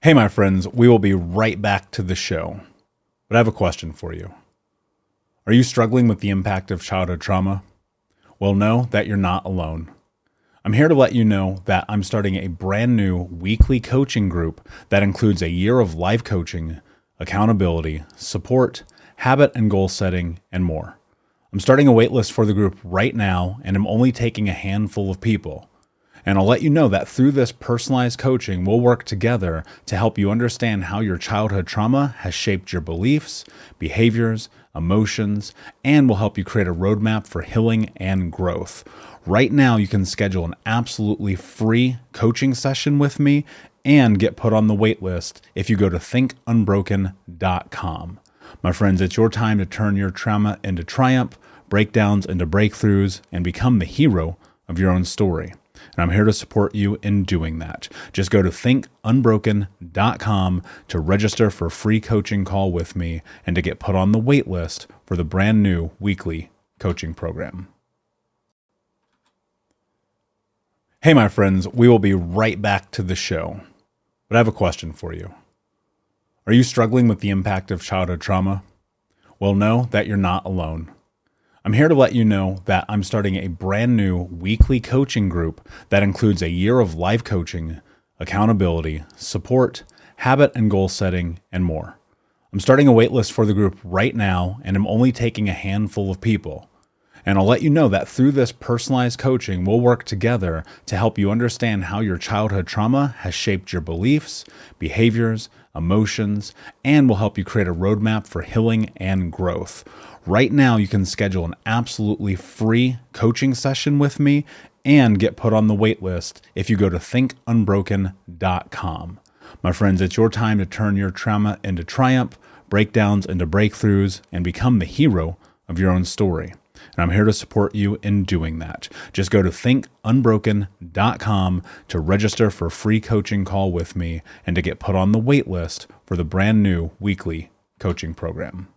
Hey, my friends, we will be right back to the show. But I have a question for you. Are you struggling with the impact of childhood trauma? Well, know that you're not alone. I'm here to let you know that I'm starting a brand new weekly coaching group that includes a year of life coaching, accountability, support, habit and goal setting, and more. I'm starting a waitlist for the group right now, and I'm only taking a handful of people. And I'll let you know that through this personalized coaching, we'll work together to help you understand how your childhood trauma has shaped your beliefs, behaviors, emotions, and will help you create a roadmap for healing and growth. Right now, you can schedule an absolutely free coaching session with me and get put on the wait list if you go to thinkunbroken.com. My friends, it's your time to turn your trauma into triumph, breakdowns into breakthroughs, and become the hero of your own story. And I'm here to support you in doing that. Just go to thinkunbroken.com to register for a free coaching call with me and to get put on the wait list for the brand new weekly coaching program. Hey, my friends, we will be right back to the show. But I have a question for you. Are you struggling with the impact of childhood trauma? Well, know that you're not alone. I'm here to let you know that I'm starting a brand new weekly coaching group that includes a year of life coaching, accountability, support, habit and goal setting, and more. I'm starting a waitlist for the group right now, and I'm only taking a handful of people. And I'll let you know that through this personalized coaching, we'll work together to help you understand how your childhood trauma has shaped your beliefs, behaviors, emotions, and will help you create a roadmap for healing and growth. Right now, you can schedule an absolutely free coaching session with me and get put on the wait list if you go to thinkunbroken.com. My friends, it's your time to turn your trauma into triumph, breakdowns into breakthroughs, and become the hero of your own story. And I'm here to support you in doing that. Just go to thinkunbroken.com to register for a free coaching call with me and to get put on the wait list for the brand new weekly coaching program.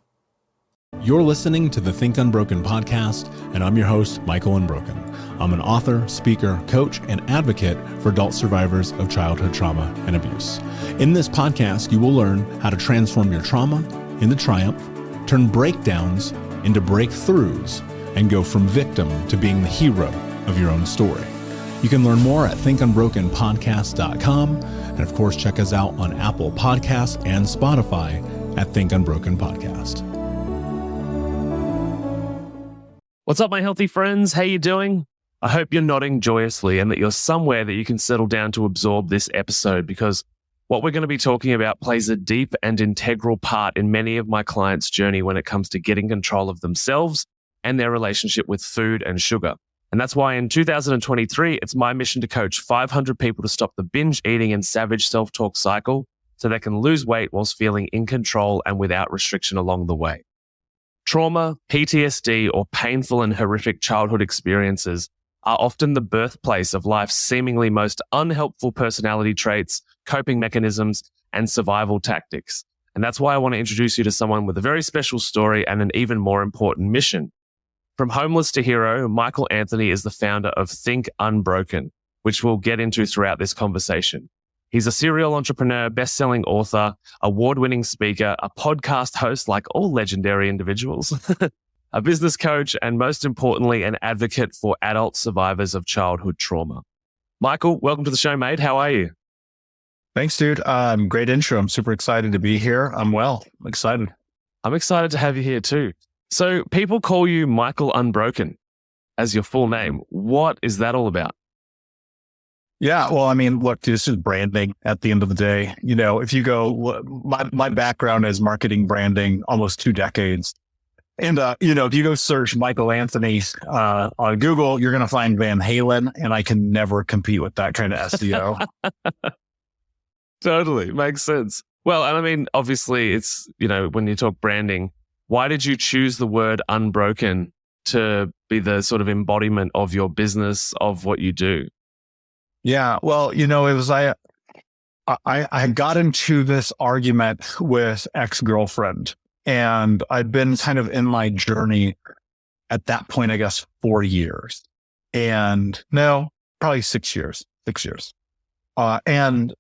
You're listening to the Think Unbroken podcast, and I'm your host, Michael Unbroken. I'm an author, speaker, coach, and advocate for adult survivors of childhood trauma and abuse. In this podcast, you will learn how to transform your trauma into triumph, turn breakdowns into breakthroughs, and go from victim to being the hero of your own story. You can learn more at thinkunbrokenpodcast.com, and of course, check us out on Apple Podcasts and Spotify at Think Unbroken Podcast. What's up, my healthy friends? How you doing? I hope you're nodding joyously and that you're somewhere that you can settle down to absorb this episode, because what we're going to be talking about plays a deep and integral part in many of my clients' journey when it comes to getting control of themselves and their relationship with food and sugar. And that's why in 2023, it's my mission to coach 500 people to stop the binge eating and savage self-talk cycle so they can lose weight whilst feeling in control and without restriction along the way. Trauma, PTSD, or painful and horrific childhood experiences are often the birthplace of life's seemingly most unhelpful personality traits, coping mechanisms, and survival tactics. And that's why I want to introduce you to someone with a very special story and an even more important mission. From homeless to hero, Michael Anthony is the founder of Think Unbroken, which we'll get into throughout this conversation. He's a serial entrepreneur, best-selling author, award-winning speaker, a podcast host like all legendary individuals, a business coach, and most importantly, an advocate for adult survivors of childhood trauma. Michael, welcome to the show, mate. How are you? Thanks, dude. Great intro. I'm super excited to be here. I'm well. I'm excited. I'm excited to have you here too. So people call you Michael Unbroken as your full name. What is that all about? Yeah, well, I mean, look, this is branding at the end of the day. You know, if you go, my background is marketing branding, almost 2 decades. And, if you go search Michael Anthony on Google, you're going to find Van Halen, and I can never compete with that kind of SEO. Totally. Makes sense. Well, and I mean, obviously it's, when you talk branding, why did you choose the word unbroken to be the sort of embodiment of your business, of what you do? Yeah, well, it was, I got into this argument with ex-girlfriend, and I'd been kind of in my journey at that point, I guess, 4 years. And no, probably 6 years. And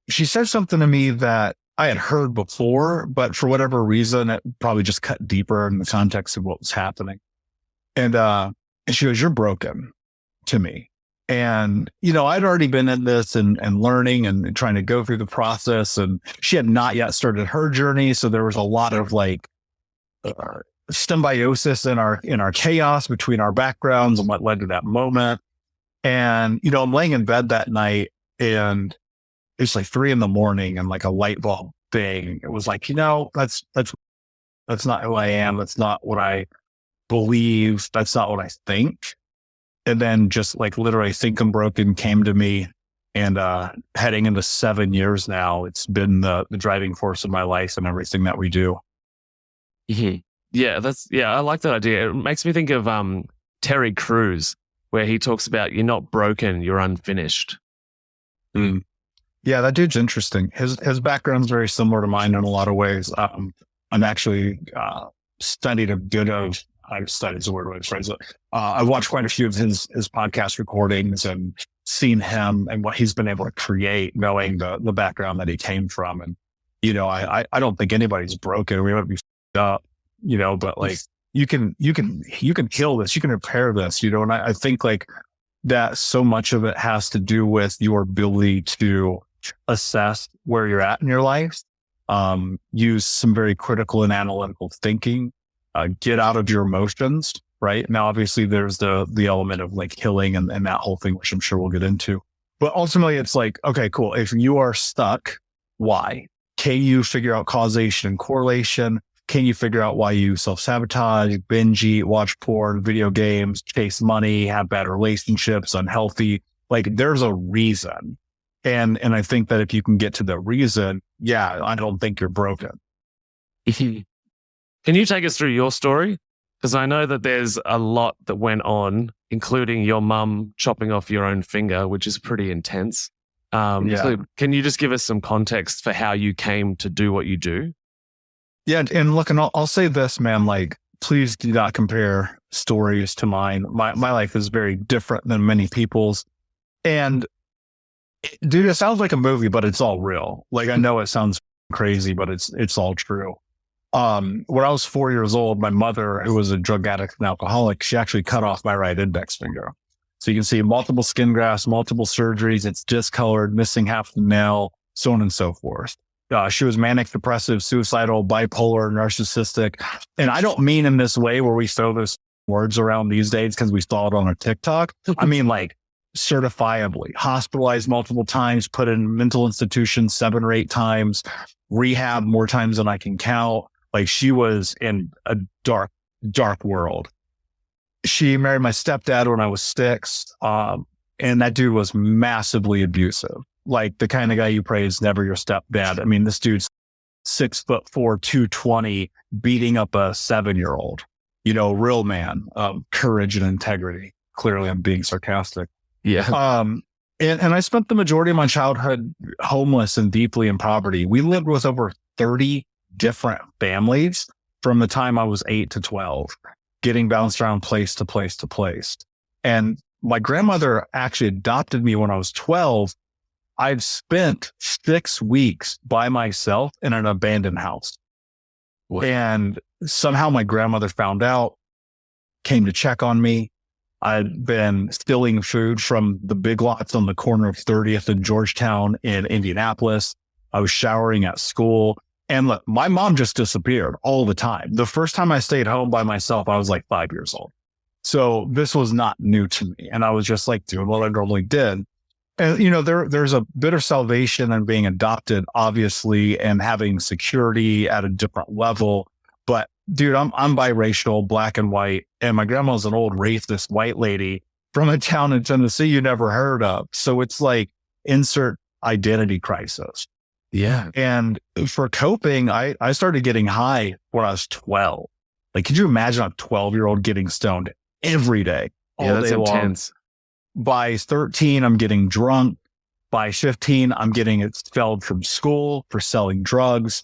she said something to me that I had heard before, but for whatever reason, it probably just cut deeper in the context of what was happening. And she goes, "You're broken," to me. And, I'd already been in this and learning and trying to go through the process. And she had not yet started her journey. So there was a lot of symbiosis in our chaos between our backgrounds and what led to that moment. And, I'm laying in bed that night and it's like 3 a.m. and like a light bulb thing. It was like, that's not who I am. That's not what I believe. That's not what I think. And then just like literally Think Unbroken came to me, and heading into 7 years now, it's been the driving force of my life and everything that we do. Mm-hmm. Yeah, I like that idea. It makes me think of Terry Crews, where he talks about you're not broken, you're unfinished. Mm. Yeah, that dude's interesting. His background's very similar to mine in a lot of ways. I'm actually studied a bit of. I've studied the word phrase it. I've watched quite a few of his podcast recordings and seen him and what he's been able to create, knowing the background that he came from. And I don't think anybody's broken. We might be up, but like you can heal this, you can repair this, and I think like that so much of it has to do with your ability to assess where you're at in your life, use some very critical and analytical thinking, get out of your emotions, right? Now, obviously there's the element of like healing and that whole thing, which I'm sure we'll get into. But ultimately it's like, okay, cool. If you are stuck, why? Can you figure out causation and correlation? Can you figure out why you self-sabotage, binge eat, watch porn, video games, chase money, have bad relationships, unhealthy? Like there's a reason. And I think that if you can get to the reason, yeah, I don't think you're broken. Can you take us through your story? Because I know that there's a lot that went on, including your mum chopping off your own finger, which is pretty intense. So can you just give us some context for how you came to do what you do? Yeah. And look, and I'll say this, man, like, please do not compare stories to mine. My life is very different than many people's. And dude, it sounds like a movie, but it's all real. Like, I know it sounds crazy, but it's all true. When I was 4 years old, my mother, who was a drug addict and alcoholic, she actually cut off my right index finger. So you can see multiple skin grafts, multiple surgeries. It's discolored, missing half the nail, so on and so forth. She was manic, depressive, suicidal, bipolar, narcissistic. And I don't mean in this way where we throw those words around these days because we saw it on a TikTok. I mean like certifiably hospitalized multiple times, put in mental institutions 7 or 8 times, rehab more times than I can count. Like she was in a dark, dark world. She married my stepdad when I was 6. And that dude was massively abusive. Like the kind of guy you pray is never your stepdad. I mean, this dude's 6'4", 220, beating up a 7-year-old, real man, courage and integrity. Clearly I'm being sarcastic. Yeah. And I spent the majority of my childhood homeless and deeply in poverty. We lived with over 30 different families from the time I was 8 to 12, getting bounced around place to place to place. And my grandmother actually adopted me when I was 12. I've spent 6 weeks by myself in an abandoned house. What? And somehow my grandmother found out, came to check on me. I'd been stealing food from the Big Lots on the corner of 30th and Georgetown in Indianapolis. I was showering at school. And look, my mom just disappeared all the time. The first time I stayed home by myself, I was like 5 years old. So this was not new to me. And I was just like doing what I normally did. And, there's a bit of salvation in being adopted, obviously, and having security at a different level. But dude, I'm biracial, black and white. And my grandma's an old racist white lady from a town in Tennessee you never heard of. So it's like insert identity crisis. Yeah. And for coping, I started getting high when I was 12. Like, could you imagine a 12-year-old getting stoned every day? Yeah, that's intense. By 13, I'm getting drunk. By 15, I'm getting expelled from school for selling drugs.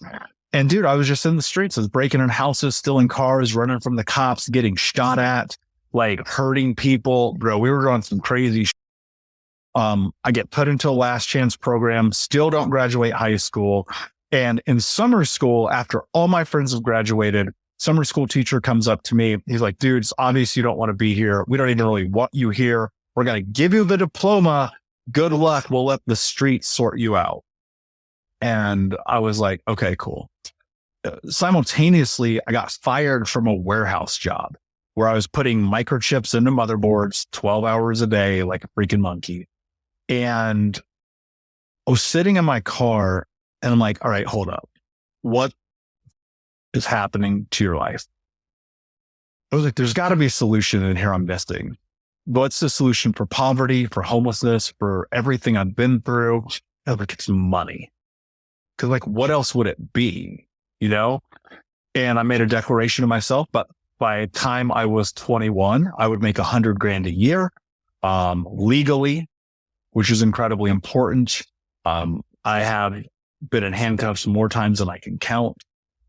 And dude, I was just in the streets. I was breaking in houses, stealing cars, running from the cops, getting shot at, like hurting people. Bro, we were doing some crazy shit. I get put into a last chance program, still don't graduate high school. And in summer school, after all my friends have graduated, summer school teacher comes up to me. He's like, dude, it's obvious you don't want to be here. We don't even really want you here. We're going to give you the diploma. Good luck. We'll let the streets sort you out. And I was like, okay, cool. Simultaneously, I got fired from a warehouse job where I was putting microchips into motherboards 12 hours a day like a freaking monkey. And I was sitting in my car and I'm like, all right, hold up. What is happening to your life? I was like, there's got to be a solution in here I'm missing. What's the solution for poverty, for homelessness, for everything I've been through? I was like, it's money. Because like, what else would it be? You know? And I made a declaration to myself, but by the time I was 21, I would make $100,000 a year, legally, which is incredibly important. I have been in handcuffs more times than I can count.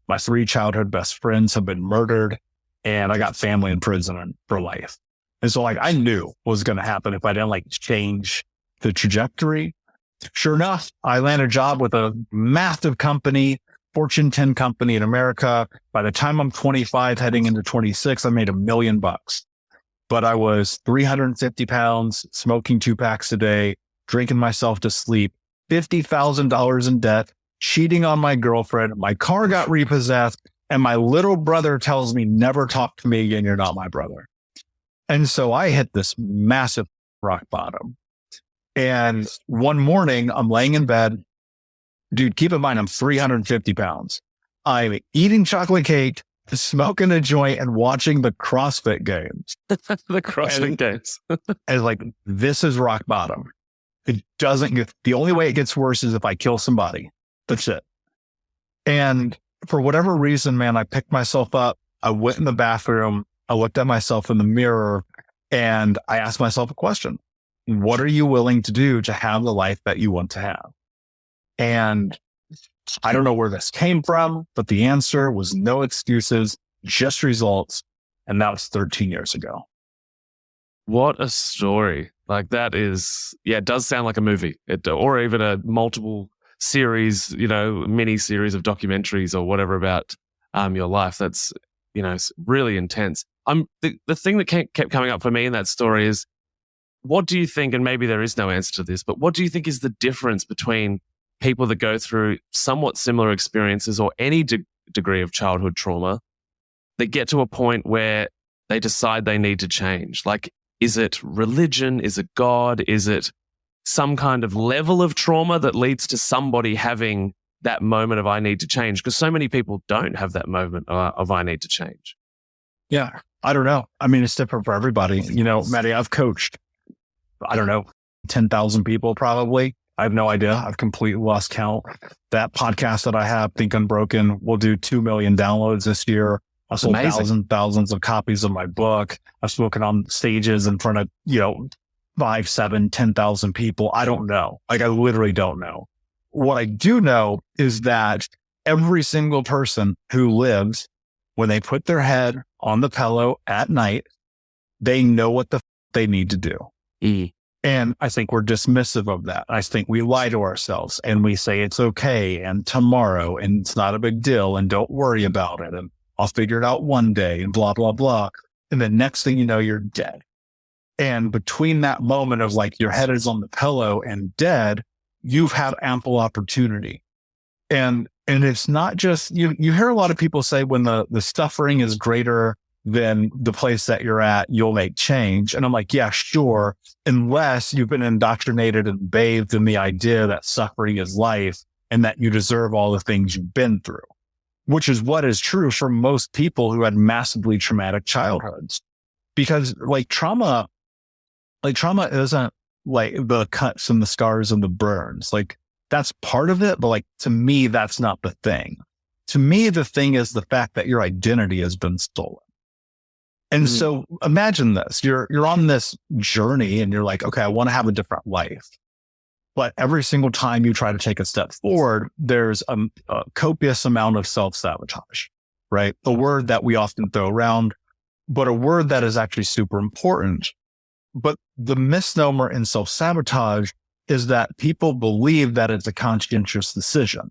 My 3 childhood best friends have been murdered, and I got family in prison for life. And so like, I knew what was going to happen if I didn't like change the trajectory. Sure enough, I landed a job with a massive company, Fortune 10 company in America. By the time I'm 25, heading into 26, I made $1 million. But I was 350 pounds, smoking 2 packs a day, drinking myself to sleep, $50,000 in debt, cheating on my girlfriend. My car got repossessed, and my little brother tells me, never talk to me again. You're not my brother. And so I hit this massive rock bottom. And one morning I'm laying in bed. Dude, keep in mind, I'm 350 pounds. I'm eating chocolate cake, smoking a joint, and watching the CrossFit games. The CrossFit games. And like, this is rock bottom. It doesn't get, the only way it gets worse is if I kill somebody. That's it. And for whatever reason, man, I picked myself up. I went in the bathroom. I looked at myself in the mirror and I asked myself a question. What are you willing to do to have the life that you want to have? And I don't know where this came from, but the answer was no excuses, just results. And that was 13 years ago. What a story. Like that is, yeah, it does sound like a movie or even a multiple series, mini series of documentaries or whatever about your life. That's, it's really intense. The thing that kept coming up for me in that story is, what do you think, and maybe there is no answer to this, but what do you think is the difference between people that go through somewhat similar experiences or any degree of childhood trauma that get to a point where they decide they need to change? Like, is it religion? Is it God? Is it some kind of level of trauma that leads to somebody having that moment of I need to change? Because so many people don't have that moment of I need to change. Yeah, I don't know. I mean, it's different for everybody. Matty, I've coached, 10,000 people probably. I have no idea. I've completely lost count. That podcast that I have, Think Unbroken, will do 2 million downloads this year. I've sold thousands of copies of my book. I've spoken on stages in front of, 5, 7, 10,000 people. I don't know. Like, I literally don't know. What I do know is that every single person who lives, when they put their head on the pillow at night, they know what they need to do. And I think we're dismissive of that. I think we lie to ourselves and we say it's okay and tomorrow and it's not a big deal and don't worry about it and I'll figure it out one day and blah, blah, blah. And the next thing you know, you're dead. And between that moment of like your head is on the pillow and dead, you've had ample opportunity. And it's not just, you hear a lot of people say when the suffering is greater than the place that you're at, you'll make change. And I'm like, yeah, sure. Unless you've been indoctrinated and bathed in the idea that suffering is life and that you deserve all the things you've been through, which is what is true for most people who had massively traumatic childhoods. Because trauma isn't like the cuts and the scars and the burns. Like that's part of it. But to me, that's not the thing. To me, the thing is the fact that your identity has been stolen. And so imagine this, you're on this journey and you're like, okay, I want to have a different life. But every single time you try to take a step forward, there's a copious amount of self-sabotage, right? A word that we often throw around, but a word that is actually super important. But the misnomer in self-sabotage is that people believe that it's a conscientious decision.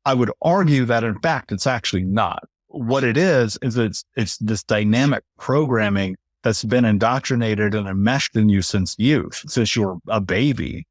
I would argue that in fact, it's actually not. What it is it's this dynamic programming that's been indoctrinated and enmeshed in you since youth, since you're a baby.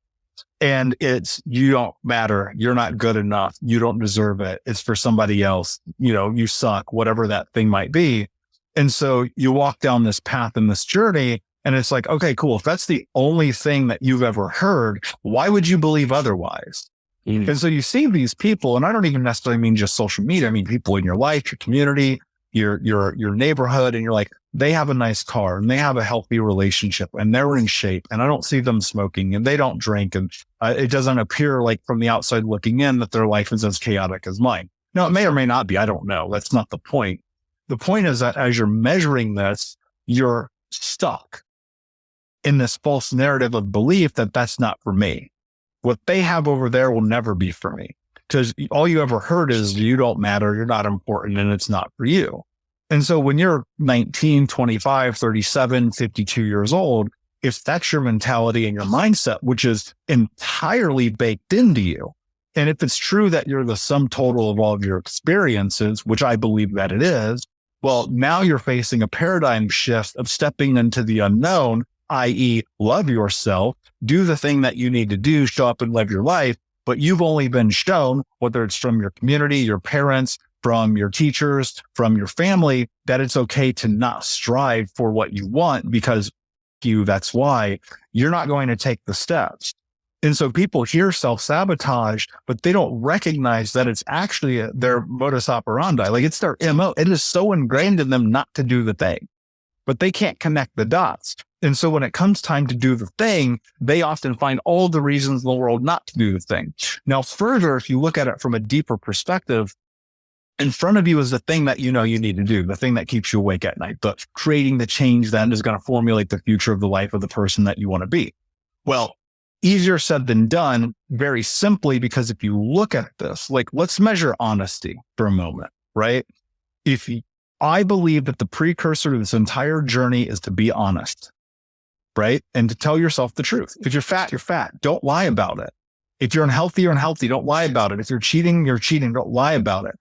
And it's, you don't matter. You're not good enough. You don't deserve it. It's for somebody else. You suck, whatever that thing might be. And so you walk down this path and this journey, and it's like, okay, cool. If that's the only thing that you've ever heard, why would you believe otherwise? And so you see these people, and I don't even necessarily mean just social media. I mean, people in your life, your community, your neighborhood, and you're like, they have a nice car and they have a healthy relationship and they're in shape, and I don't see them smoking and they don't drink. And it doesn't appear like from the outside looking in that their life is as chaotic as mine. Now, it may or may not be. I don't know. That's not the point. The point is that as you're measuring this, you're stuck in this false narrative of belief that that's not for me. What they have over there will never be for me, because all you ever heard is you don't matter, you're not important, and it's not for you. And so when you're 19, 25, 37, 52 years old, if that's your mentality and your mindset, which is entirely baked into you, and if it's true that you're the sum total of all of your experiences, which I believe that it is, well, now you're facing a paradigm shift of stepping into the unknown, i.e. love yourself, do the thing that you need to do, show up and live your life. But you've only been shown, whether it's from your community, your parents, from your teachers, from your family, that it's okay to not strive for what you want because that's why you're not going to take the steps. And so people hear self-sabotage, but they don't recognize that it's actually their modus operandi. Like, it's their MO. It is so ingrained in them not to do the thing, but they can't connect the dots. And so when it comes time to do the thing, they often find all the reasons in the world not to do the thing. Now, further, if you look at it from a deeper perspective, in front of you is the thing that you need to do, the thing that keeps you awake at night, the creating the change that is going to formulate the future of the life of the person that you want to be. Well, easier said than done, very simply, because if you look at this, like, let's measure honesty for a moment, right? I believe that the precursor to this entire journey is to be honest, right? And to tell yourself the truth. If you're fat, you're fat. Don't lie about it. If you're unhealthy, you're unhealthy. Don't lie about it. If you're cheating, you're cheating. Don't lie about it.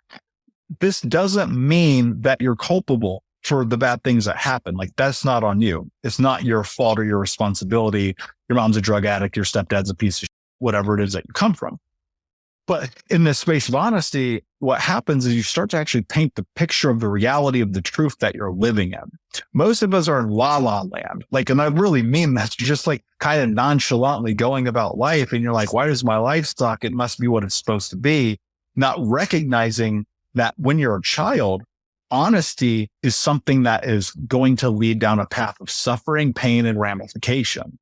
This doesn't mean that you're culpable for the bad things that happen. Like, that's not on you. It's not your fault or your responsibility. Your mom's a drug addict. Your stepdad's a piece of shit, whatever it is that you come from. But in this space of honesty, what happens is you start to actually paint the picture of the reality of the truth that you're living in. Most of us are in la-la land. Like, and I really mean that. You're just like kind of nonchalantly going about life. And you're like, why does my life suck? It must be what it's supposed to be. Not recognizing that when you're a child, honesty is something that is going to lead down a path of suffering, pain, and ramification.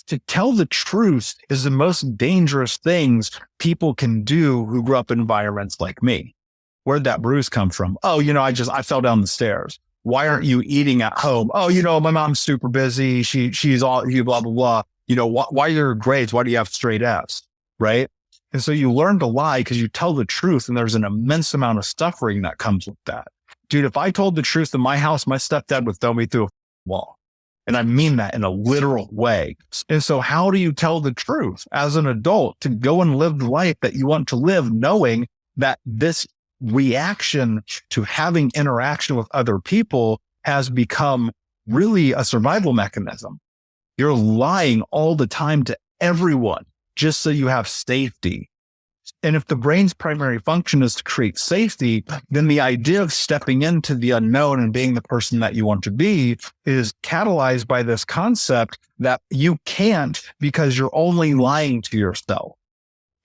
To tell the truth is the most dangerous things people can do who grew up in environments like me. Where'd that bruise come from? Oh, I fell down the stairs. Why aren't you eating at home? Oh, my mom's super busy. She's all, you blah, blah, blah. Why are your grades? Why do you have straight F's? Right? And so you learn to lie because you tell the truth, and there's an immense amount of suffering that comes with that. Dude, if I told the truth in my house, my stepdad would throw me through a wall. And I mean that in a literal way. And so how do you tell the truth as an adult to go and live the life that you want to live, knowing that this reaction to having interaction with other people has become really a survival mechanism? You're lying all the time to everyone just so you have safety. And if the brain's primary function is to create safety, then the idea of stepping into the unknown and being the person that you want to be is catalyzed by this concept that you can't, because you're only lying to yourself.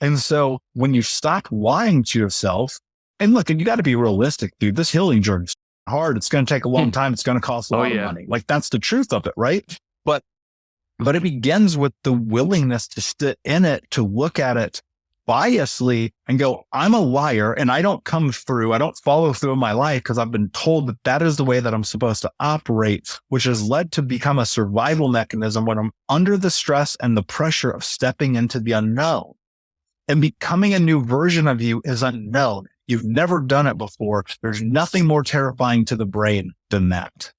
And so when you stop lying to yourself, and look, and you got to be realistic, dude, this healing journey is hard. It's going to take a long time. It's going to cost a lot of money. Like, that's the truth of it, right? But it begins with the willingness to sit in it, to look at it biasly and go, I'm a liar, and I don't follow through in my life because I've been told that that is the way that I'm supposed to operate, which has led to become a survival mechanism when I'm under the stress and the pressure of stepping into the unknown. And becoming a new version of you is unknown. You've never done it before. There's nothing more terrifying to the brain than that.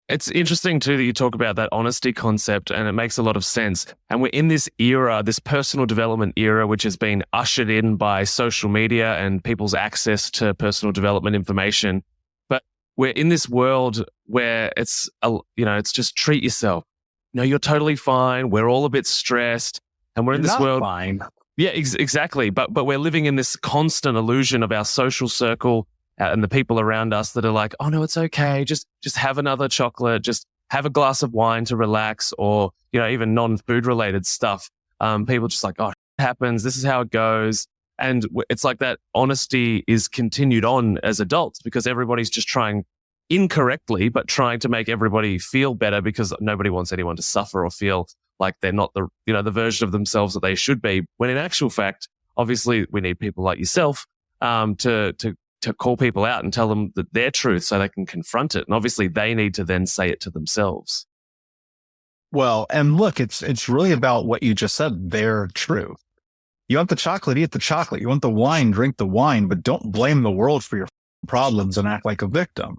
It's interesting too that you talk about that honesty concept, and it makes a lot of sense. And we're in this era, this personal development era, which has been ushered in by social media and people's access to personal development information. But we're in this world where it's just treat yourself. No, you're totally fine. We're all a bit stressed, and we're in this world. Fine. Yeah, exactly. But we're living in this constant illusion of our social circle and the people around us that are like, oh no, it's okay. Just have another chocolate. Just have a glass of wine to relax, or even non-food related stuff. People just like, oh, it happens. This is how it goes, and it's like that honesty is continued on as adults because everybody's just trying incorrectly, but trying to make everybody feel better because nobody wants anyone to suffer or feel like they're not the version of themselves that they should be. When in actual fact, obviously, we need people like yourself to call people out and tell them that their truth so they can confront it. And obviously they need to then say it to themselves. Well, and look, it's really about what you just said, their truth. You want the chocolate, eat the chocolate. You want the wine, drink the wine, but don't blame the world for your problems and act like a victim.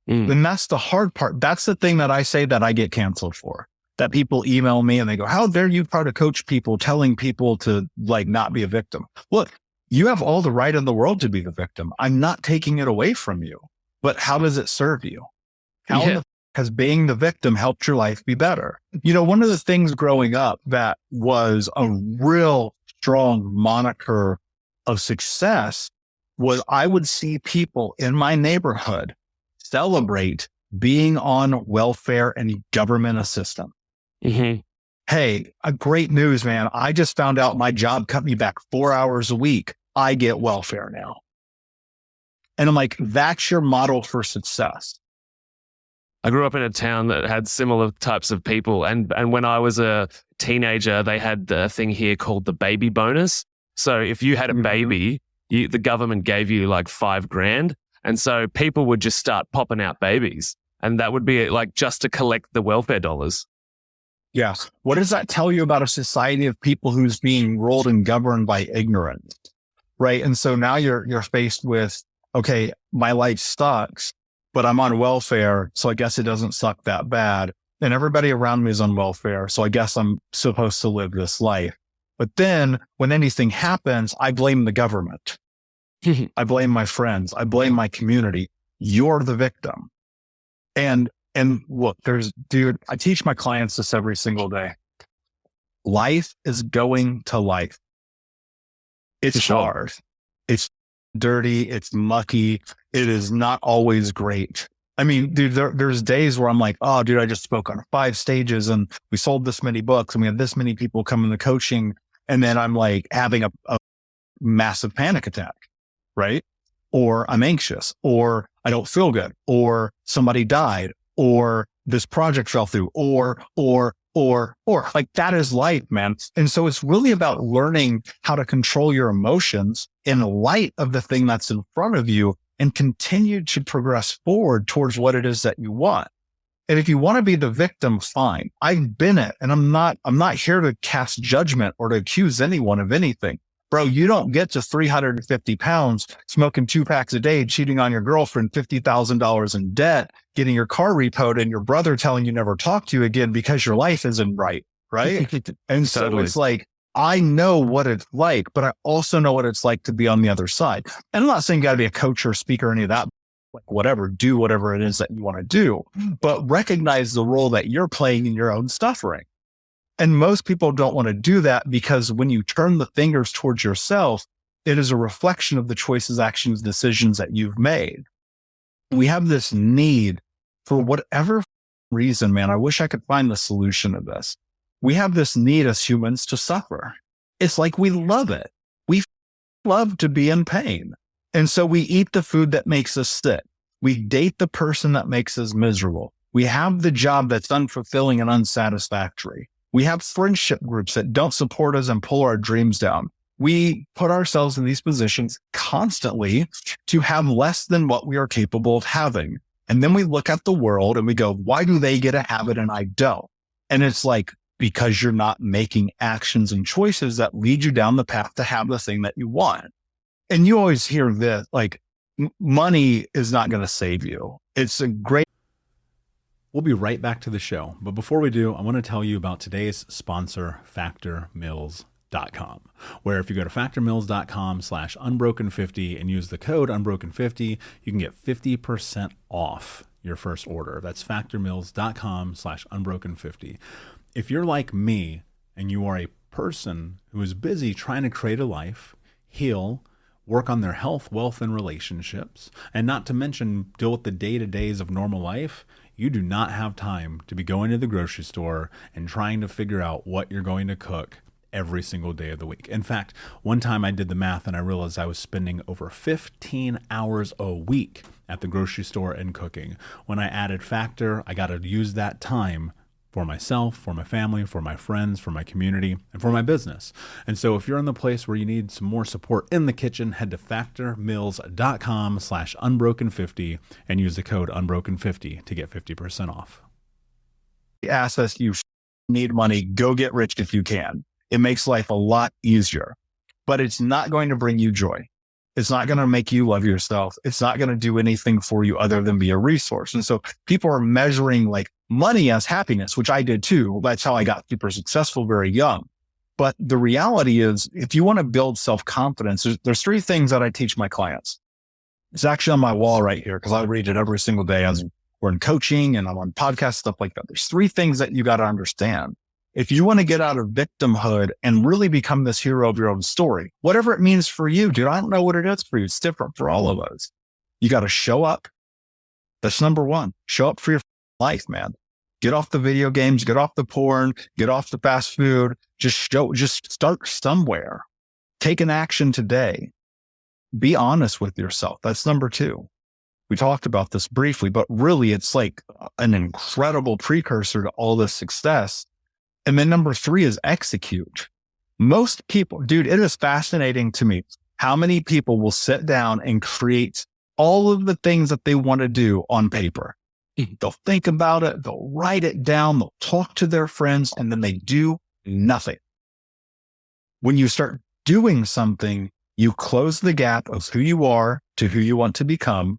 And that's the hard part. That's the thing that I say that I get canceled for. That people email me and they go, how dare you try to coach people, telling people to not be a victim? Look, you have all the right in the world to be the victim. I'm not taking it away from you, but how does it serve you? How has being the victim helped your life be better? One of the things growing up that was a real strong moniker of success was I would see people in my neighborhood celebrate being on welfare and government assistance. Mm-hmm. Hey, great news, man. I just found out my job cut me back 4 hours a week. I get welfare now. And I'm like, that's your model for success. I grew up in a town that had similar types of people. And when I was a teenager, they had a thing here called the baby bonus. So if you had a baby, the government gave you like $5,000. And so people would just start popping out babies. And that would be like just to collect the welfare dollars. Yes. What does that tell you about a society of people who's being ruled and governed by ignorance? Right. And so now you're faced with, okay, my life sucks, but I'm on welfare. So I guess it doesn't suck that bad. And everybody around me is on welfare. So I guess I'm supposed to live this life. But then when anything happens, I blame the government. I blame my friends. I blame my community. You're the victim. And look, I teach my clients this every single day. Life is going to life. It's hard. It's dirty. It's mucky. It is not always great. I mean, dude, there's days where I'm like, oh, dude, I just spoke on 5 stages and we sold this many books and we had this many people come in the coaching. And then I'm like having a massive panic attack, right? Or I'm anxious, or I don't feel good, or somebody died, or this project fell through, or like that is life, man. And so it's really about learning how to control your emotions in light of the thing that's in front of you and continue to progress forward towards what it is that you want. And if you want to be the victim, fine. I've been it. And I'm not here to cast judgment or to accuse anyone of anything. Bro, you don't get to 350 pounds, smoking 2 packs a day, cheating on your girlfriend, $50,000 in debt, getting your car repoed, and your brother telling you never talk to you again because your life isn't right. And so Totally. It's like, I know what it's like, but I also know what it's like to be on the other side. And I'm not saying you got to be a coach or a speaker or any of that. Like whatever, do whatever it is that you want to do, but recognize the role that you're playing in your own suffering. And most people don't want to do that because when you turn the fingers towards yourself, it is a reflection of the choices, actions, decisions that you've made. We have this need for whatever reason, man. I wish I could find the solution to this. We have this need as humans to suffer. It's like we love it. We love to be in pain. And so we eat the food that makes us sick. We date the person that makes us miserable. We have the job that's unfulfilling and unsatisfactory. We have friendship groups that don't support us and pull our dreams down. We put ourselves in these positions constantly to have less than what we are capable of having. And then we look at the world and we go, why do they get to have it and I don't? And it's like, because you're not making actions and choices that lead you down the path to have the thing that you want. And you always hear this, like, money is not going to save you. It's a great We'll be right back to the show. But before we do, I want to tell you about today's sponsor, factormeals.com, where if you go to factormeals.com/unbroken50 and use the code unbroken50, you can get 50% off your first order. That's factormeals.com/unbroken50. If you're like me and you are a person who is busy trying to create a life, heal, work on their health, wealth, and relationships, and not to mention deal with the day-to-days of normal life, you do not have time to be going to the grocery store and trying to figure out what you're going to cook every single day of the week. In fact, one time I did the math and I realized I was spending over 15 hours a week at the grocery store and cooking. When I added Factor, I got to use that time for myself, for my family, for my friends, for my community, and for my business. And so if you're in the place where you need some more support in the kitchen, head to factormeals.com/unbroken50 and use the code unbroken50 to get 50% off. Assets, you need money, go get rich if you can. It makes life a lot easier, but it's not going to bring you joy. It's not going to make you love yourself. It's not going to do anything for you other than be a resource. And so people are measuring like money as happiness, which I did too. That's how I got super successful very young. But the reality is, if you want to build self-confidence, there's three things that I teach my clients. It's actually on my wall right here because I read it every single day as we're in coaching and I'm on podcasts, stuff like that. There's three things that you got to understand. If you want to get out of victimhood and really become this hero of your own story, whatever it means for you, dude, I don't know what it is for you. It's different for all of us. You got to show up. That's number one. Show up for your life, man. Get off the video games, get off the porn, get off the fast food. Just start somewhere. Take an action today. Be honest with yourself. That's number two. We talked about this briefly, but really it's like an incredible precursor to all this success. And then number three is execute. Most people, dude, it is fascinating to me how many people will sit down and create all of the things that they want to do on paper. They'll think about it. They'll write it down. They'll talk to their friends, and then they do nothing. When you start doing something, you close the gap of who you are to who you want to become.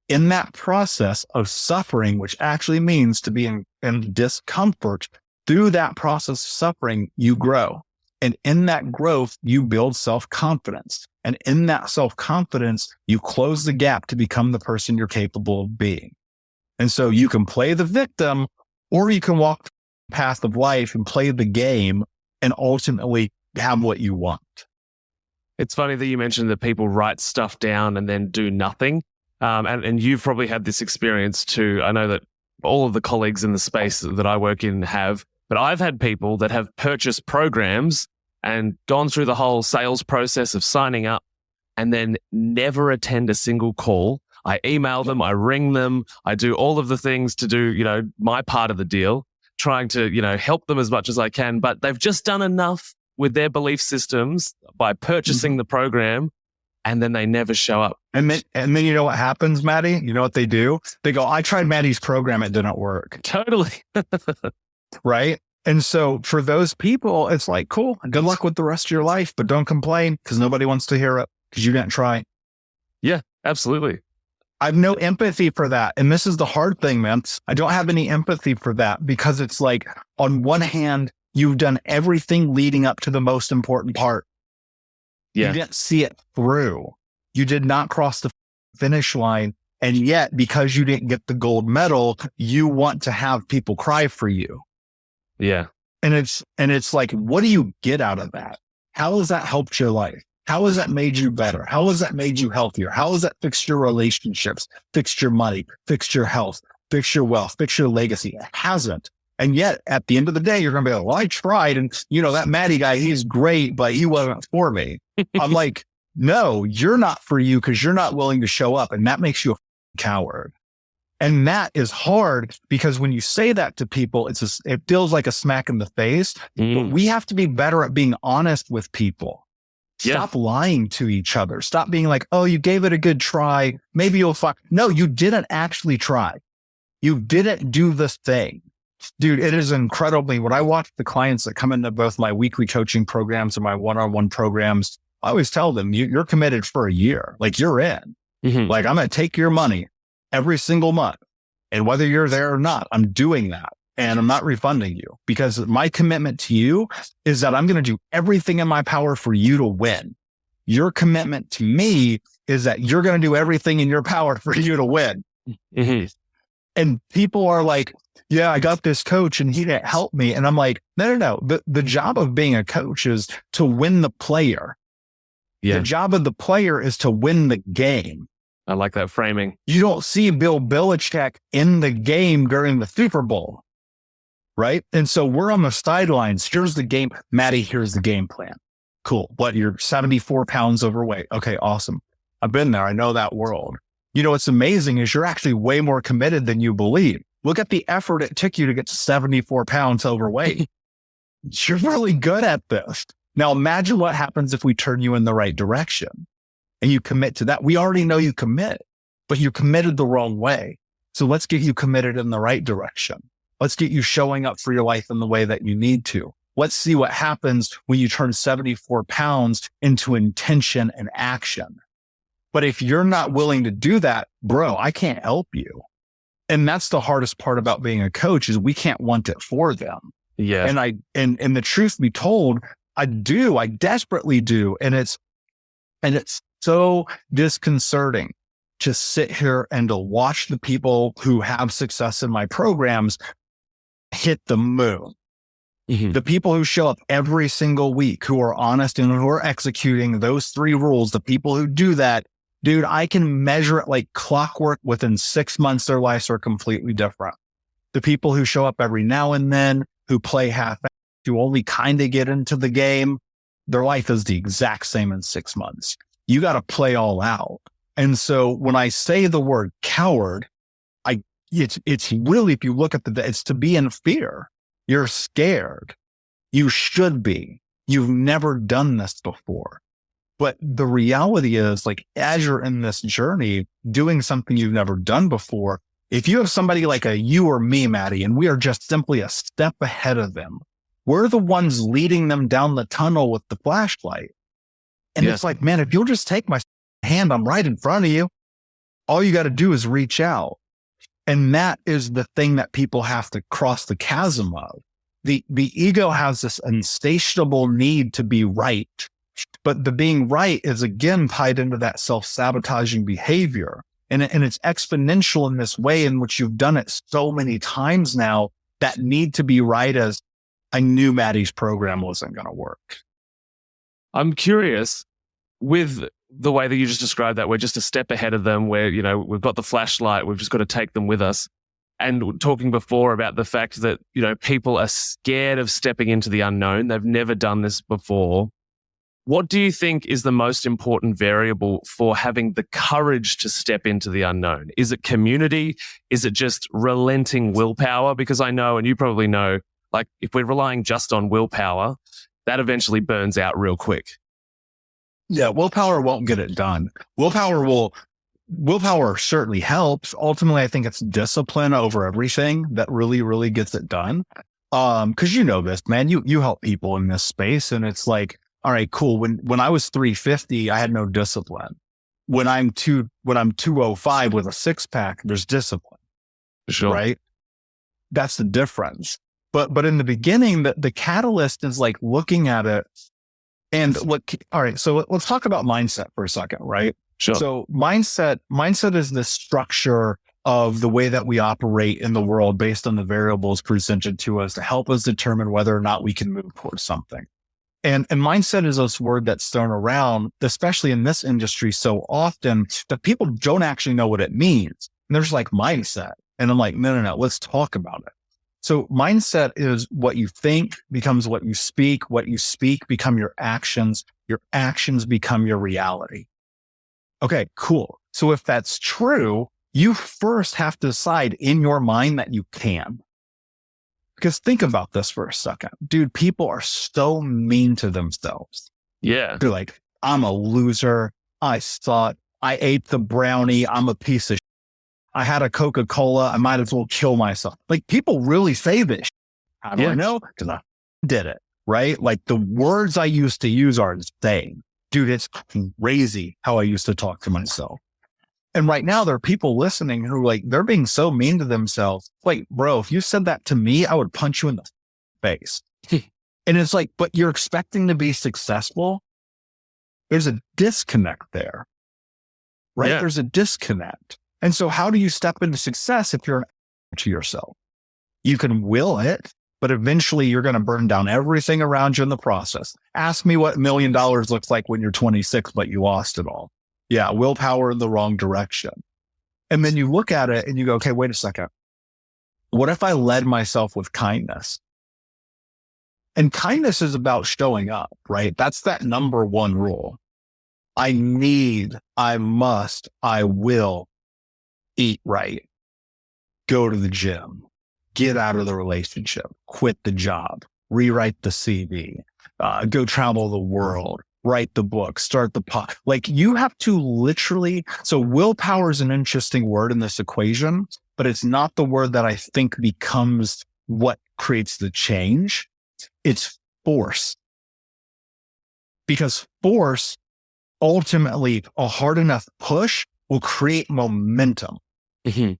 In that process of suffering, which actually means to be in discomfort, through that process of suffering, you grow. And in that growth, you build self-confidence. And in that self-confidence, you close the gap to become the person you're capable of being. And so you can play the victim, or you can walk the path of life and play the game and ultimately have what you want. It's funny that you mentioned that people write stuff down and then do nothing. And you've probably had this experience too. I know that all of the colleagues in the space that I work in have, but I've had people that have purchased programs and gone through the whole sales process of signing up and then never attend a single call. I email them, I ring them, I do all of the things to do, my part of the deal, trying to, help them as much as I can, but they've just done enough with their belief systems by purchasing the program, and then they never show up. And then you know what happens, Matty? You know what they do? They go, I tried Matty's program, it didn't work. Totally. Right? And so for those people, it's like, cool, good luck with the rest of your life, but don't complain because nobody wants to hear it because you didn't try. Yeah, absolutely. I have no empathy for that. And this is the hard thing, man. I don't have any empathy for that because it's like, on one hand, you've done everything leading up to the most important part. Yeah. You didn't see it through. You did not cross the finish line. And yet, because you didn't get the gold medal, you want to have people cry for you. Yeah. And it's like, what do you get out of that? How has that helped your life? How has that made you better? How has that made you healthier? How has that fixed your relationships, fixed your money, fixed your health, fixed your wealth, fixed your legacy? It hasn't. And yet at the end of the day, you're going to be like, well, I tried. And that Matty guy, he's great, but he wasn't for me. I'm like, no, you're not for you because you're not willing to show up. And that makes you a coward. And that is hard because when you say that to people, it feels like a smack in the face. But we have to be better at being honest with people. Stop lying to each other. Stop being like, oh, you gave it a good try. Maybe you'll fuck. No, you didn't actually try. You didn't do the thing. Dude, it is incredibly, when I watch the clients that come into both my weekly coaching programs and my one-on-one programs, I always tell them, you're committed for a year. Like, you're in. Like, I'm going to take your money every single month And whether you're there or not, I'm doing that. And I'm not refunding you because my commitment to you is that I'm going to do everything in my power for you to win. Your commitment to me is that you're going to do everything in your power for you to win. Mm-hmm. And people are like, yeah, I got this coach and he didn't help me. And I'm like, no. The job of being a coach is to win the player. Yeah. The job of the player is to win the game. I like that framing. You don't see Bill Belichick in the game during the Super Bowl, right? And so we're on the sidelines. Here's the game. Matty, here's the game plan. Cool. What? You're 74 pounds overweight. Okay, awesome. I've been there. I know that world. You know, what's amazing is you're actually way more committed than you believe. Look at the effort it took you to get to 74 pounds overweight. You're really good at this. Now imagine what happens if we turn you in the right direction and you commit to that. We already know you commit, but you're committed the wrong way. So let's get you committed in the right direction. Let's get you showing up for your life in the way that you need to. Let's see what happens when you turn 74 pounds into intention and action. But if you're not willing to do that, bro, I can't help you. And that's the hardest part about being a coach is we can't want it for them. Yeah. And the truth be told, I desperately do. And it's so disconcerting to sit here and to watch the people who have success in my programs hit the moon. Mm-hmm. The people who show up every single week, who are honest and who are executing those 3 rules, the people who do that, dude, I can measure it like clockwork. Within 6 months, their lives are completely different. The people who show up every now and then, who play half, who only kind of get into the game, their life is the exact same in 6 months. You got to play all out. And so when I say the word coward, it's really, if you look at it's to be in fear. You're scared. You should be. You've never done this before. But the reality is, like, as you're in this journey, doing something you've never done before, if you have somebody like you or me, Matty, and we are just simply a step ahead of them, we're the ones leading them down the tunnel with the flashlight. And It's like, man, if you'll just take my hand, I'm right in front of you. All you got to do is reach out. And that is the thing that people have to cross the chasm of. The ego has this insatiable need to be right. But the being right is again tied into that self-sabotaging behavior. And it's exponential in this way in which you've done it so many times now. That need to be right, as I knew Matty's program wasn't going to work. I'm curious, with the way that you just described that, we're just a step ahead of them, where, you know, we've got the flashlight, we've just got to take them with us. And talking before about the fact that, you know, people are scared of stepping into the unknown. They've never done this before. What do you think is the most important variable for having the courage to step into the unknown? Is it community? Is it just relenting willpower? Because I know, and you probably know, like, if we're relying just on willpower, that eventually burns out real quick. Yeah, willpower won't get it done. Willpower certainly helps. Ultimately, I think it's discipline over everything that really, really gets it done. Cause you know this, man, you help people in this space, and it's like, all right, cool. When I was 350, I had no discipline. When I'm 205 with a 6-pack, there's discipline. Sure. Right? That's the difference. But in the beginning, the catalyst is like looking at it and look, all right, so let's talk about mindset for a second, right? Sure. So mindset is the structure of the way that we operate in the world based on the variables presented to us to help us determine whether or not we can move towards something. And mindset is this word that's thrown around, especially in this industry so often, that people don't actually know what it means. And there's like mindset. And I'm like, no, let's talk about it. So mindset is what you think becomes what you speak become your actions become your reality. Okay, cool. So if that's true, you first have to decide in your mind that you can. Because think about this for a second. Dude, people are so mean to themselves. Yeah. They're like, I'm a loser. I suck. I ate the brownie. I'm a piece of shit. I had a Coca-Cola. I might as well kill myself. Like, people really say this. How do I know? Because I did it, right? Like, the words I used to use are insane. Dude, it's crazy how I used to talk to myself. And right now there are people listening who like, they're being so mean to themselves. Like, bro, if you said that to me, I would punch you in the face. And it's like, but you're expecting to be successful. There's a disconnect there, right? Yeah. There's a disconnect. And so how do you step into success if you're to yourself? You can will it, but eventually you're going to burn down everything around you in the process. Ask me what $1 million looks like when you're 26, but you lost it all. Yeah, willpower in the wrong direction. And then you look at it and you go, okay, wait a second. What if I led myself with kindness? And kindness is about showing up, right? That's that number one rule. I must, I will eat right, go to the gym, get out of the relationship, quit the job, rewrite the CV, go travel the world, write the book, start the pod. Like you have to literally, so willpower is an interesting word in this equation, but it's not the word that I think becomes what creates the change. It's force. Because force, ultimately, a hard enough push will create momentum. Mm-hmm.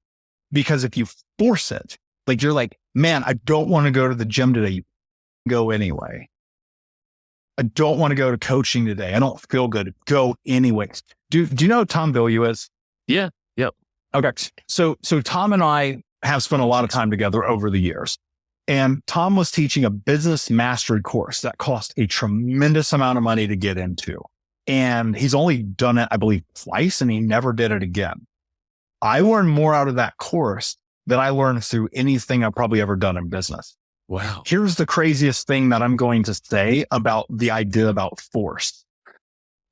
Because if you force it, like you're like, man, I don't want to go to the gym today. You go anyway. I don't want to go to coaching today. I don't feel good. Go anyway. Do you know who Tom Bilyeu is? Yeah. Yep. Okay. So Tom and I have spent a lot of time together over the years. And Tom was teaching a business mastery course that cost a tremendous amount of money to get into. And he's only done it, I believe, twice, and he never did it again. I learned more out of that course than I learned through anything I've probably ever done in business. Wow. Here's the craziest thing that I'm going to say about the idea about force.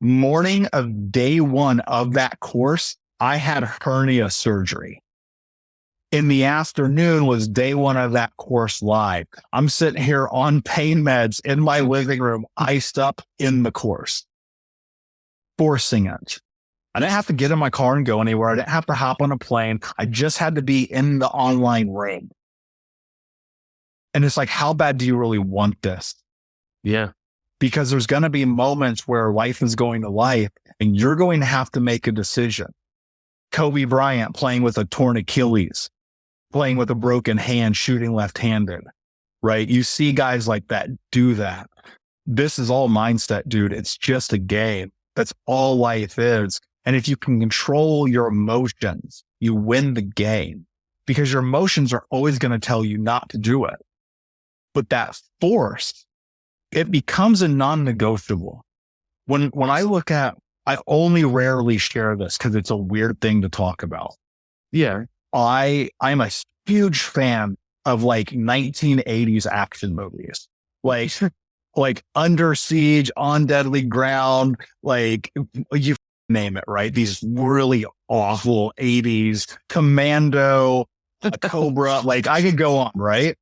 Morning of day one of that course, I had hernia surgery. In the afternoon was day one of that course live. I'm sitting here on pain meds in my living room, iced up in the course, forcing it. I didn't have to get in my car and go anywhere. I didn't have to hop on a plane. I just had to be in the online room. And it's like, how bad do you really want this? Yeah. Because there's going to be moments where life is going to life and you're going to have to make a decision. Kobe Bryant playing with a torn Achilles, playing with a broken hand, shooting left-handed, right? You see guys like that do that. This is all mindset, dude. It's just a game. That's all life is. And if you can control your emotions, you win the game because your emotions are always going to tell you not to do it. But that force, it becomes a non-negotiable. When I look at, I only rarely share this because it's a weird thing to talk about. Yeah. I'm a huge fan of like 1980s action movies, like Under Siege, On Deadly Ground, like you name it, right? These really awful 80s Commando, Cobra, like I could go on, right?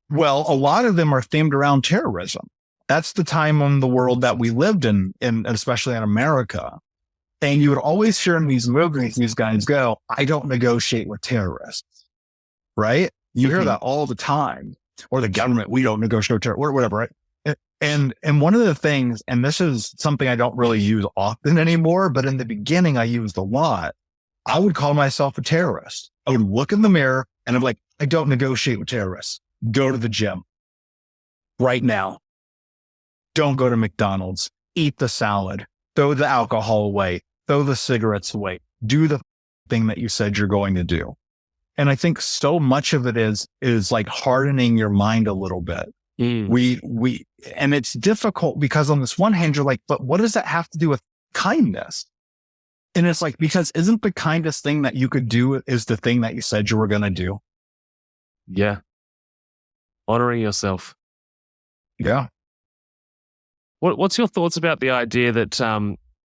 Well, a lot of them are themed around terrorism. That's the time in the world that we lived in especially in America. And you would always hear in these movies, these guys go, I don't negotiate with terrorists, right? You hear that all the time. Or the government, we don't negotiate with terrorists, whatever, right? And one of the things, and this is something I don't really use often anymore, but in the beginning I used a lot. I would call myself a terrorist. I would look in the mirror and I'm like, I don't negotiate with terrorists. Go to the gym right now. Don't go to McDonald's. Eat the salad. Throw the alcohol away. Throw the cigarettes away. Do the thing that you said you're going to do. And I think so much of it is like hardening your mind a little bit. And it's difficult because on this one hand, you're like, but what does that have to do with kindness? And it's like, because isn't the kindest thing that you could do is the thing that you said you were going to do? Yeah. Honoring yourself. Yeah. What's your thoughts about the idea that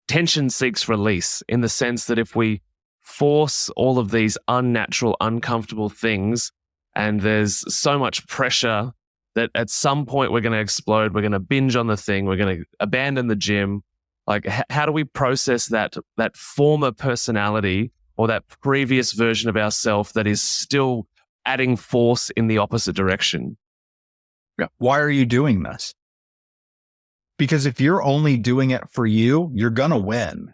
tension seeks release, in the sense that if we force all of these unnatural, uncomfortable things, and there's so much pressure that at some point we're going to explode, we're going to binge on the thing, we're going to abandon the gym. Like, how do we process that former personality or that previous version of ourselves that is still adding force in the opposite direction? Yeah. Why are you doing this? Because if you're only doing it for you, you're going to win.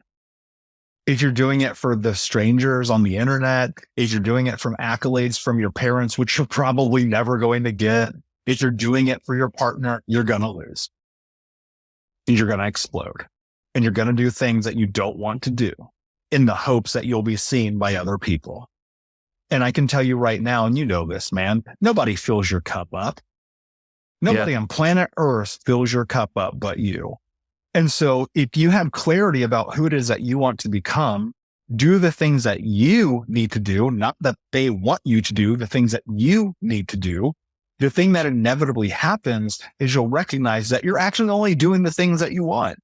if you're doing it for the strangers on the internet, if you're doing it from accolades from your parents, which you're probably never going to get, if you're doing it for your partner, you're going to lose. You're going to explode. And you're going to do things that you don't want to do in the hopes that you'll be seen by other people. And I can tell you right now, and you know this, man, nobody fills your cup up. Nobody on planet Earth fills your cup up but you. And so if you have clarity about who it is that you want to become, do the things that you need to do, not that they want you to do, the things that you need to do. The thing that inevitably happens is you'll recognize that you're actually only doing the things that you want.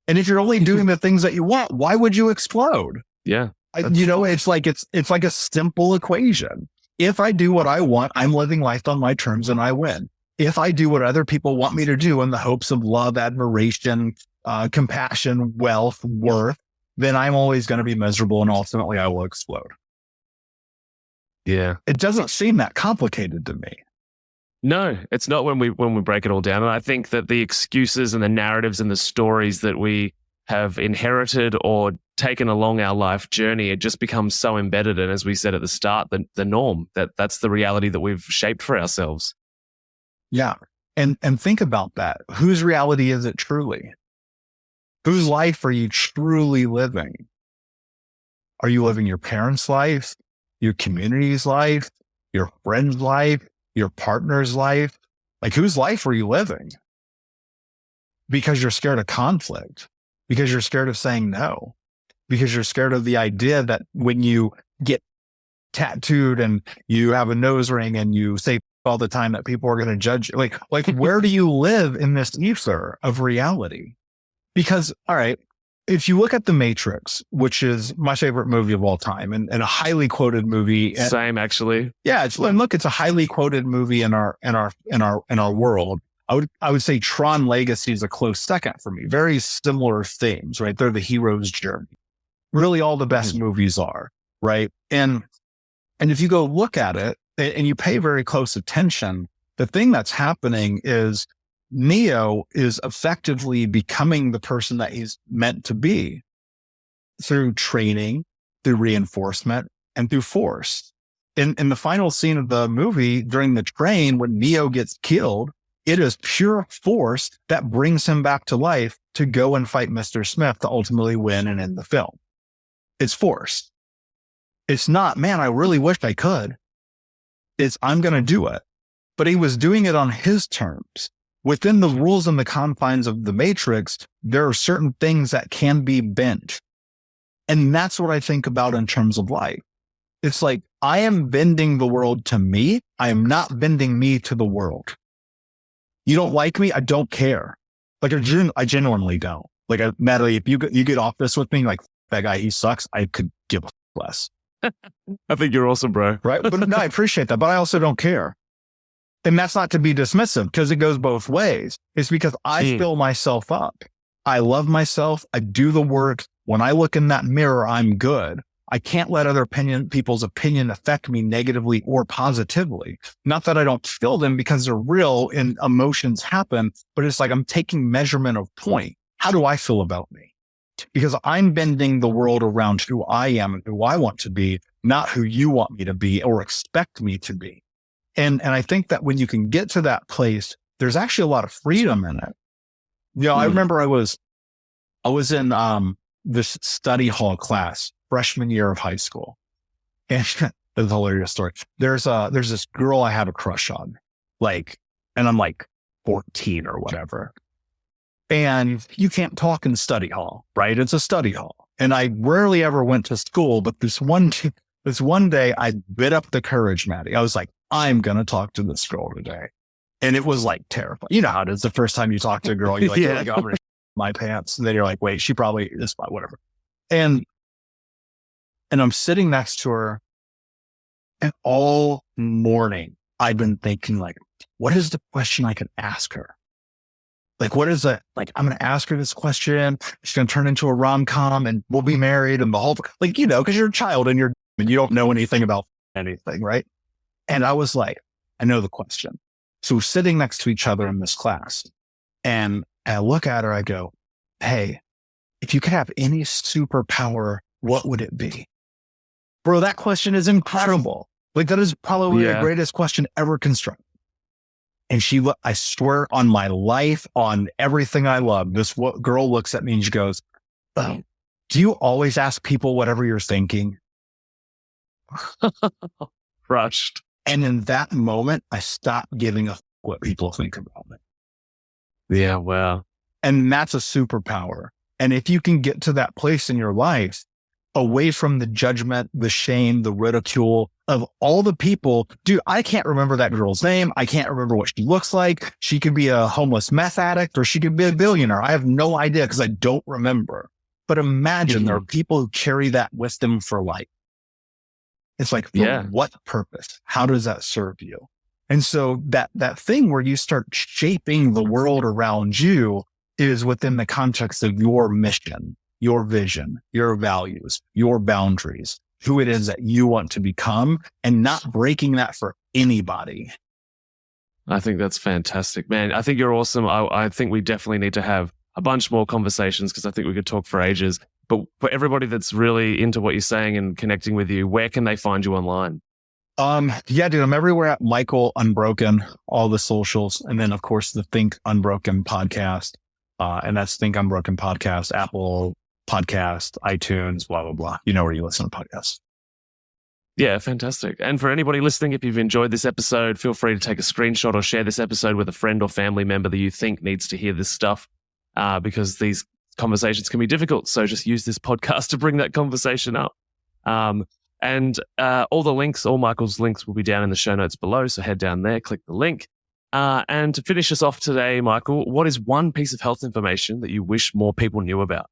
And if you're only doing the things that you want, why would you explode? Yeah. It's like a simple equation. If I do what I want, I'm living life on my terms and I win. If I do what other people want me to do in the hopes of love, admiration, compassion, wealth, worth, then I'm always going to be miserable and ultimately I will explode. Yeah. It doesn't seem that complicated to me. No, it's not when we break it all down. And I think that the excuses and the narratives and the stories that we have inherited or taken along our life journey, it just becomes so embedded. And as we said at the start, the norm, that's the reality that we've shaped for ourselves. Yeah. And think about that. Whose reality is it truly? Whose life are you truly living? Are you living your parents' life, your community's life, your friend's life, your partner's life? Like, whose life are you living? Because you're scared of conflict, because you're scared of saying no, because you're scared of the idea that when you get tattooed and you have a nose ring and you say all the time that people are going to judge you. Like where do you live in this ether of reality? Because, all right, if you look at The Matrix, which is my favorite movie of all time and a highly quoted movie. Same, actually. Yeah. It's a highly quoted movie in our world. I would say Tron Legacy is a close second for me. Very similar themes, right? They're the hero's journey. Really all the best movies are, right? And if you go look at it and you pay very close attention, the thing that's happening is Neo is effectively becoming the person that he's meant to be through training, through reinforcement, and through force. In the final scene of the movie, during the train, when Neo gets killed, it is pure force that brings him back to life to go and fight Mr. Smith to ultimately win and end the film. It's force. It's not, man, I really wish I could. It's, I'm going to do it. But he was doing it on his terms. Within the rules and the confines of the Matrix, there are certain things that can be bent. And that's what I think about in terms of life. It's like, I am bending the world to me. I am not bending me to the world. You don't like me? I don't care. Like, I genuinely don't. Like, Matty, if you get off this with me, like, that guy, he sucks, I could give a less. I think you're awesome, bro. Right? But no, I appreciate that. But I also don't care. And that's not to be dismissive because it goes both ways. It's because I fill myself up. I love myself. I do the work. When I look in that mirror, I'm good. I can't let other people's opinion affect me negatively or positively. Not that I don't feel them because they're real and emotions happen, but it's like I'm taking measurement of point. How do I feel about me? Because I'm bending the world around who I am and who I want to be, not who you want me to be or expect me to be. And I think that when you can get to that place, there's actually a lot of freedom in it. You know, I remember I was in this study hall class freshman year of high school. And it's a hilarious story. There's this girl I have a crush on, and I'm like 14 or whatever. And you can't talk in study hall, right? It's a study hall. And I rarely ever went to school, but this one day I bit up the courage, Matty. I was like, I'm going to talk to this girl today. And it was like terrifying. You know how it is the first time you talk to a girl, you're like, you're like, I'm going to my pants. And then you're like, wait, she probably is fine, whatever. And I'm sitting next to her and all morning I've been thinking like, what is the question I could ask her? Like, what is that? Like, I'm going to ask her this question. She's going to turn into a rom-com and we'll be married and the whole, like, you know, cause you're a child and you don't know anything about anything. Right. And I was like, I know the question. So we're sitting next to each other in this class and I look at her, I go, hey, if you could have any superpower what would it be? Bro, that question is incredible. Like, that is probably the greatest question ever constructed. And I swear on my life, on everything I love, this girl looks at me and she goes, oh, do you always ask people whatever you're thinking? Crushed. And in that moment, I stopped giving a what people think about me. Yeah, wow. And that's a superpower. And if you can get to that place in your life, away from the judgment, the shame, the ridicule of all the people, dude, I can't remember that girl's name. I can't remember what she looks like. She could be a homeless meth addict or she could be a billionaire. I have no idea because I don't remember. But imagine there are people who carry that wisdom for life. It's like, for what purpose? How does that serve you? And so that thing where you start shaping the world around you is within the context of your mission, your vision, your values, your boundaries, who it is that you want to become, and not breaking that for anybody. I think that's fantastic, man. I think you're awesome. I think we definitely need to have a bunch more conversations because I think we could talk for ages. But for everybody that's really into what you're saying and connecting with you, where can they find you online? Yeah, dude, I'm everywhere at Michael Unbroken, all the socials. And then of course the Think Unbroken podcast. And that's Think Unbroken podcast, Apple Podcast, iTunes, blah, blah, blah. You know where you listen to podcasts. Yeah, fantastic. And for anybody listening, if you've enjoyed this episode, feel free to take a screenshot or share this episode with a friend or family member that you think needs to hear this stuff, because these conversations can be difficult. So just use this podcast to bring that conversation up. And all the links, all Michael's links will be down in the show notes below. So head down there, click the link. And to finish us off today, Michael, what is one piece of health information that you wish more people knew about?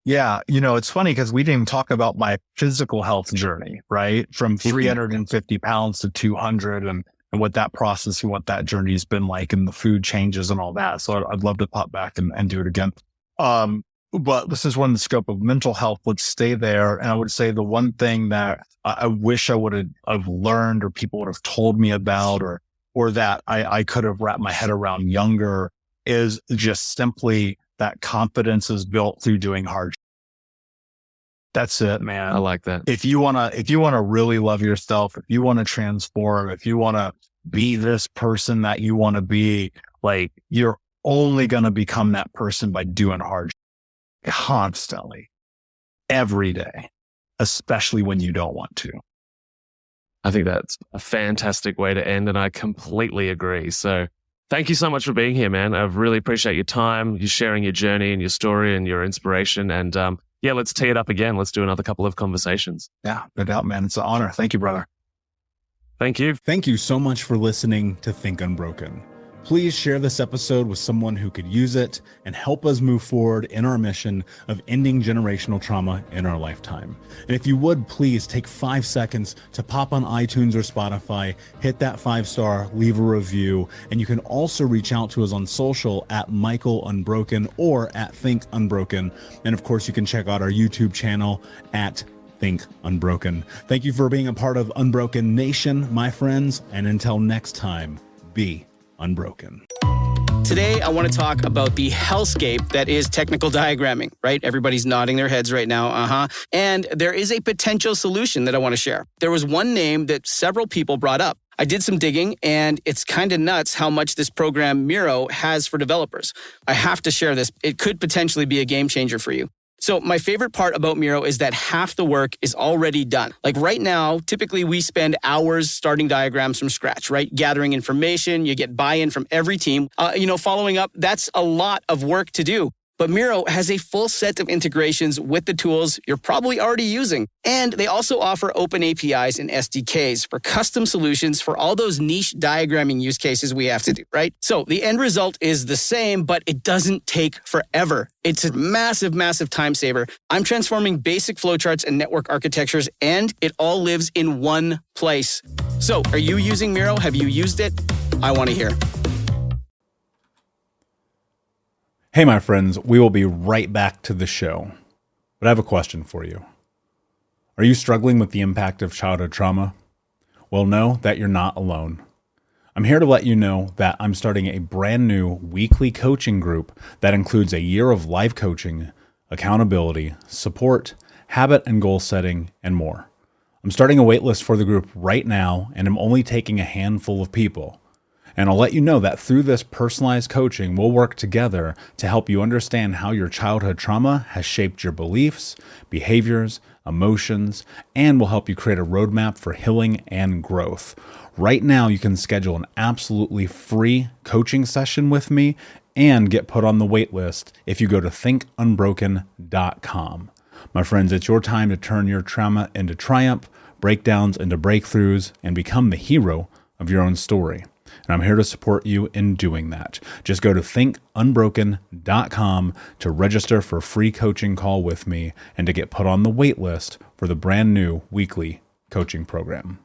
Yeah. You know, it's funny because we didn't even talk about my physical health journey, right? From 350 pounds to 200 and what that process and what that journey has been like and the food changes and all that. So I'd love to pop back and do it again. But this is one in the scope of mental health. Let's stay there. And I would say the one thing that I wish I would have learned or people would have told me about or that I could have wrapped my head around younger is just simply that confidence is built through doing hard. That's it, man. I like that. If you want to really love yourself, if you want to transform, if you want to be this person that you want to be, like, you're only going to become that person by doing hard constantly, every day, especially when you don't want to. I think that's a fantastic way to end, and I completely agree. So thank you so much for being here, man. I really appreciate your time, you sharing your journey and your story and your inspiration. And yeah, let's tee it up again. Let's do another couple of conversations. Yeah, no doubt, man. It's an honor. Thank you, brother. Thank you. Thank you so much for listening to Think Unbroken. Please share this episode with someone who could use it and help us move forward in our mission of ending generational trauma in our lifetime. And if you would, please take 5 seconds to pop on iTunes or Spotify, hit that 5-star, leave a review, and you can also reach out to us on social at Michael Unbroken or at Think Unbroken. And of course, you can check out our YouTube channel at Think Unbroken. Thank you for being a part of Unbroken Nation, my friends, and until next time, be unbroken. Today, I want to talk about the hellscape that is technical diagramming, right? Everybody's nodding their heads right now. And there is a potential solution that I want to share. There was one name that several people brought up. I did some digging, and it's kind of nuts how much this program Miro has for developers. I have to share this. It could potentially be a game changer for you. So my favorite part about Miro is that half the work is already done. Like right now, typically we spend hours starting diagrams from scratch, right? Gathering information, you get buy-in from every team. Following up, that's a lot of work to do. But Miro has a full set of integrations with the tools you're probably already using. And they also offer open APIs and SDKs for custom solutions for all those niche diagramming use cases we have to do, right? So the end result is the same, but it doesn't take forever. It's a massive, massive time saver. I'm transforming basic flowcharts and network architectures, and it all lives in one place. So are you using Miro? Have you used it? I want to hear. Hey, my friends, we will be right back to the show. But I have a question for you. Are you struggling with the impact of childhood trauma? Well, know that you're not alone. I'm here to let you know that I'm starting a brand new weekly coaching group that includes a year of live coaching, accountability, support, habit and goal setting, and more. I'm starting a waitlist for the group right now, and I'm only taking a handful of people. And I'll let you know that through this personalized coaching, we'll work together to help you understand how your childhood trauma has shaped your beliefs, behaviors, emotions, and will help you create a roadmap for healing and growth. Right now, you can schedule an absolutely free coaching session with me and get put on the wait list if you go to thinkunbroken.com. My friends, it's your time to turn your trauma into triumph, breakdowns into breakthroughs, and become the hero of your own story. And I'm here to support you in doing that. Just go to thinkunbroken.com to register for a free coaching call with me and to get put on the wait list for the brand new weekly coaching program.